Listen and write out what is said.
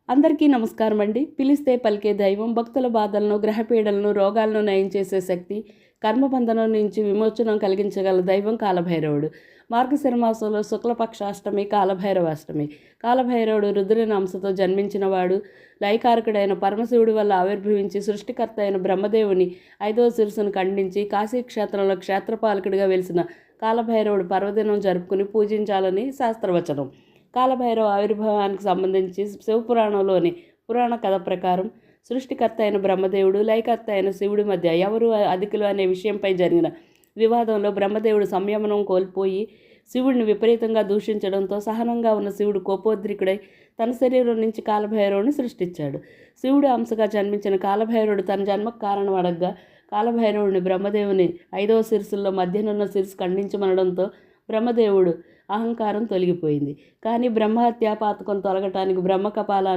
అందరికీ నమస్కారం అండి. పిలిస్తే పలికే దైవం, భక్తుల బాధలను, గ్రహపీడలను, రోగాలను నయం చేసే శక్తి, కర్మబంధనం నుంచి విమోచనం కలిగించగల దైవం కాలభైరవుడు. మార్గశిర మాసంలో శుక్లపక్షాష్టమి కాలభైరవాష్టమి. కాలభైరవుడు రుద్రుని అంశతో జన్మించినవాడు. లయకారకుడైన పరమశివుడి వల్ల ఆవిర్భవించి సృష్టికర్త అయిన బ్రహ్మదేవుని 5వ శిరస్సును ఖండించి కాశీక్షేత్రంలో క్షేత్రపాలకుడిగా వెలిసిన కాలభైరవుడు పర్వదినం జరుపుకుని పూజించాలని శాస్త్రవచనం. కాలభైరవ ఆవిర్భావానికి సంబంధించి శివపురాణంలోని పురాణ కథ ప్రకారం సృష్టికర్త అయిన బ్రహ్మదేవుడు, లయకర్త అయిన శివుడి మధ్య ఎవరు అధికులు అనే విషయంపై జరిగిన వివాదంలో బ్రహ్మదేవుడు సంయమనం కోల్పోయి శివుడిని విపరీతంగా దూషించడంతో సహనంగా ఉన్న శివుడు కోపోద్రికుడై తన శరీరం నుంచి కాలభైరవుడిని సృష్టించాడు. శివుడు అంశగా జన్మించిన కాలభైరవుడు తన జన్మకు కారణం అడగ్గా కాలభైరవుడిని బ్రహ్మదేవుని 5వ శిరస్సుల్లో మధ్యనున్న శిరస్సు ఖండించమనడంతో బ్రహ్మదేవుడు అహంకారం తొలగిపోయింది. కానీ బ్రహ్మహత్యా పాతకం తొలగటానికి బ్రహ్మకపాలాన్ని